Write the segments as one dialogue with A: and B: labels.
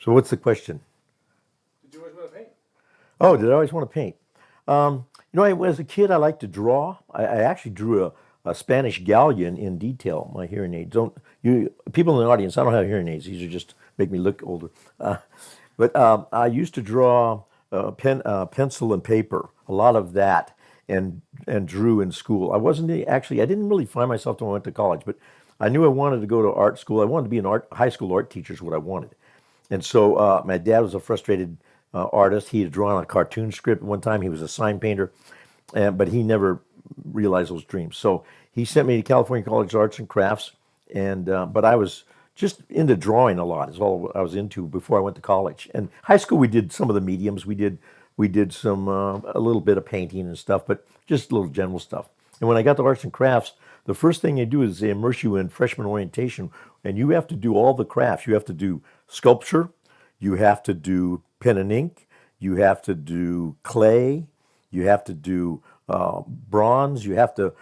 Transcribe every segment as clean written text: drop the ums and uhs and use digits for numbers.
A: So what's the question?
B: Did you always want to paint?
A: Oh, did I always want to paint? As a kid, I liked to draw. I actually drew a Spanish galleon in detail. My hearing aids don't. You people in the audience, I don't have hearing aids. These are just make me look older. But I used to draw pencil and paper, a lot of that, and drew in school. I didn't really find myself till I went to college, but I knew I wanted to go to art school. I wanted to be an high school art teacher is what I wanted. And so my dad was a frustrated artist. He had drawn a cartoon script one time. He was a sign painter, but he never realized those dreams. So he sent me to California College of Arts and Crafts, and but I was just into drawing a lot. Is all I was into before I went to college. And high school, we did some of the mediums. We did some a little bit of painting and stuff, but just little general stuff. And when I got to arts and crafts, the first thing they do is they immerse you in freshman orientation, and you have to do all the crafts. You have to do sculpture, you have to do pen and ink, you have to do clay, you have to do bronze, you have to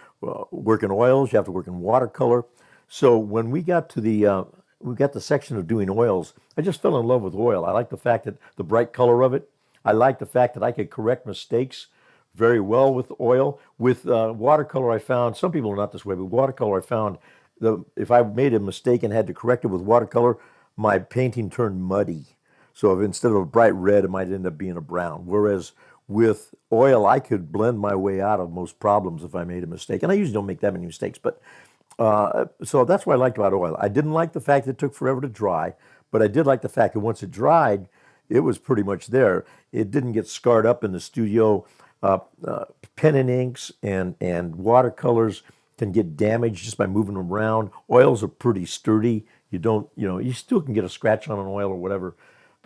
A: work in oils, you have to work in watercolor. So when we got the section of doing oils, I just fell in love with oil. I like the fact that the bright color of it. I like the fact that I could correct mistakes very well with oil. With watercolor, I found some people are not this way, but watercolor, I found if I made a mistake and had to correct it with watercolor, my painting turned muddy. So if instead of a bright red, it might end up being a brown. Whereas with oil, I could blend my way out of most problems if I made a mistake. And I usually don't make that many mistakes, but so that's what I liked about oil. I didn't like the fact that it took forever to dry, but I did like the fact that once it dried, it was pretty much there. It didn't get scarred up in the studio. Uh, Pen and inks and watercolors can get damaged just by moving them around. Oils are pretty sturdy. You still can get a scratch on an oil or whatever.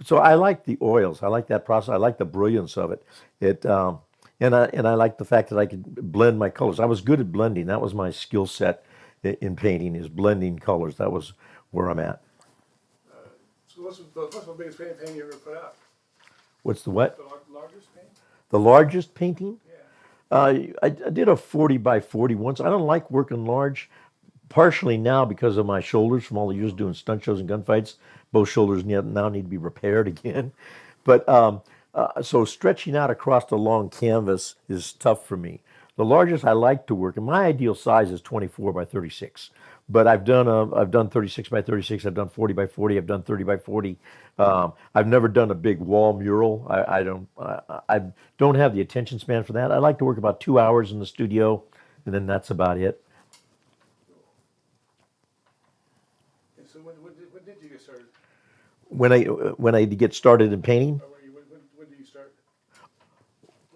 A: So I like the oils. I like that process. I like the brilliance of it. And I like the fact that I could blend my colors. I was good at blending. That was my skill set in painting is blending colors. That was where I'm at.
B: So what's the biggest painting you ever put out?
A: What's the what?
B: The largest painting?
A: The largest painting?
B: Yeah.
A: I did a 40 by 40 once. I don't like working large, partially now because of my shoulders from all the years doing stunt shows and gunfights. Both shoulders now need to be repaired again. But so stretching out across the long canvas is tough for me. The largest I like to work, and my ideal size is 24 by 36. But I've done 36 by 36. I've done 40 by 40. I've done 30 by 40. I've never done a big wall mural. I don't have the attention span for that. I like to work about 2 hours in the studio, and then that's about it.
B: And so when did you get started?
A: When I get started in painting,
B: Or when did you start?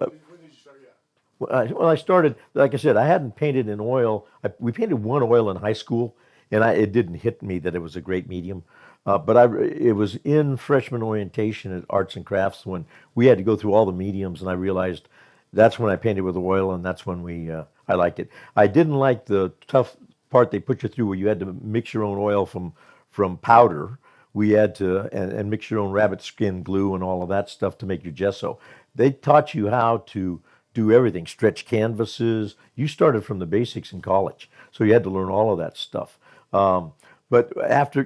A: uh,
B: When did you start? Yeah.
A: I started, like I said, I hadn't painted in oil. We painted one oil in high school, and it didn't hit me that it was a great medium. It was in freshman orientation at Arts and Crafts when we had to go through all the mediums, and I realized that's when I painted with oil, and that's when I liked it. I didn't like the tough part they put you through where you had to mix your own oil from powder. We had to and mix your own rabbit skin glue and all of that stuff to make your gesso. They taught you how to do everything, stretch canvases. You started from the basics in college, so you had to learn all of that stuff. But after,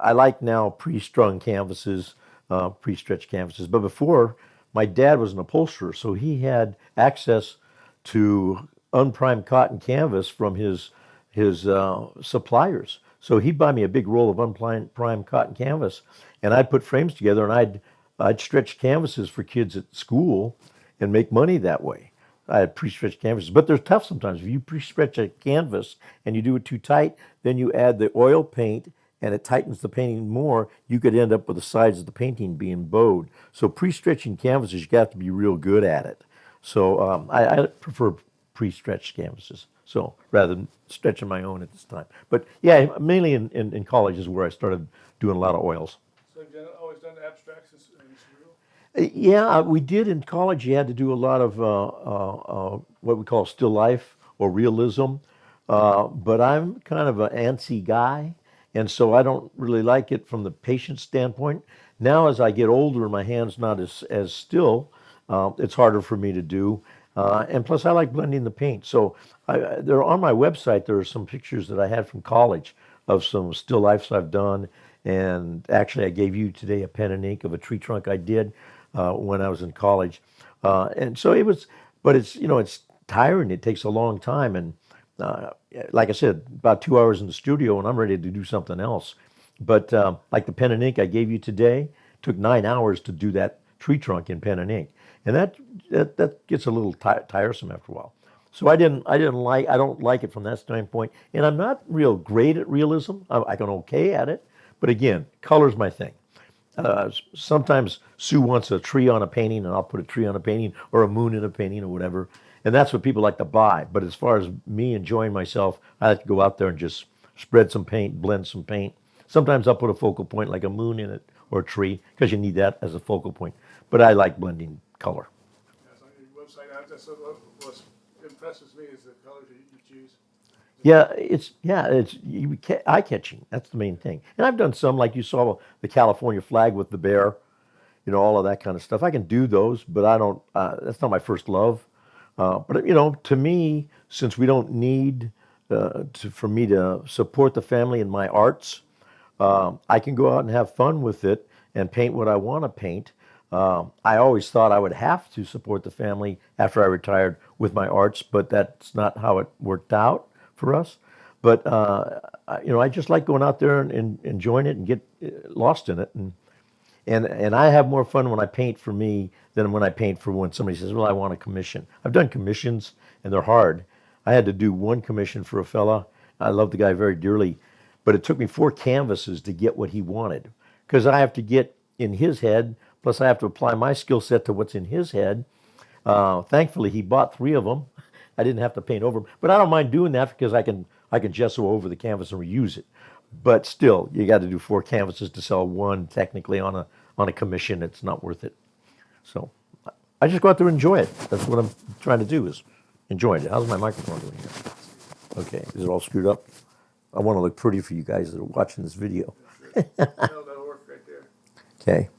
A: I like now pre-strung canvases, pre-stretched canvases. But before, my dad was an upholsterer, so he had access to unprimed cotton canvas from his suppliers. So he'd buy me a big roll of unprimed cotton canvas, and I'd put frames together, and I'd stretch canvases for kids at school and make money that way. I had pre-stretched canvases, but they're tough sometimes. If you pre-stretch a canvas and you do it too tight, then you add the oil paint and it tightens the painting more. You could end up with the sides of the painting being bowed. So pre-stretching canvases, you got to be real good at it. So I prefer pre-stretched canvases. So rather than stretching my own at this time. But yeah, mainly in college is where I started doing a lot of oils.
B: So you've always done abstracts and surreal?
A: Yeah, we did in college. You had to do a lot of what we call still life or realism. But I'm kind of an antsy guy, and so I don't really like it from the patient standpoint. Now, as I get older and my hand's not as still, it's harder for me to do. And plus, I like blending the paint. So there on my website, there are some pictures that I had from college of some still lifes I've done And actually, I gave you today a pen and ink of a tree trunk I did when I was in college. And so it was, but it's, it's tiring. It takes a long time. And uh, like I said, about 2 hours in the studio and I'm ready to do something else. But like the pen and ink I gave you today, took 9 hours to do that tree trunk in pen and ink. And that gets a little tiresome after a while. So I don't like it from that standpoint. And I'm not real great at realism. I can okay at it. But again, color's my thing. Sometimes Sue wants a tree on a painting, and I'll put a tree on a painting or a moon in a painting or whatever. And that's what people like to buy. But as far as me enjoying myself, I like to go out there and just spread some paint, blend some paint. Sometimes I'll put a focal point like a moon in it or a tree because you need that as a focal point. But I like blending color.
B: Yes, on your website, that's what impresses me is the colors you choose.
A: It's eye catching. That's the main thing. And I've done some like you saw the California flag with the bear, all of that kind of stuff. I can do those, but I don't. That's not my first love. But to me, since we don't need for me to support the family in my arts, I can go out and have fun with it and paint what I want to paint. I always thought I would have to support the family after I retired with my arts, but that's not how it worked out for us. But I just like going out there and enjoying it and get lost in it, and I have more fun when I paint for me than when I paint for when somebody says, "Well, I want a commission." I've done commissions and they're hard. I had to do one commission for a fella. I love the guy very dearly, but it took me 4 canvases to get what he wanted because I have to get in his head. Plus, I have to apply my skill set to what's in his head. Thankfully, he bought 3 of them. I didn't have to paint over them, but I don't mind doing that because I can gesso over the canvas and reuse it. But still, you got to do 4 canvases to sell one technically on a commission. It's not worth it. So I just go out there and enjoy it. That's what I'm trying to do is enjoy it. How's my microphone doing here? Okay, is it all screwed up? I want to look pretty for you guys that are watching this video.
B: That'll work right there.
A: Okay.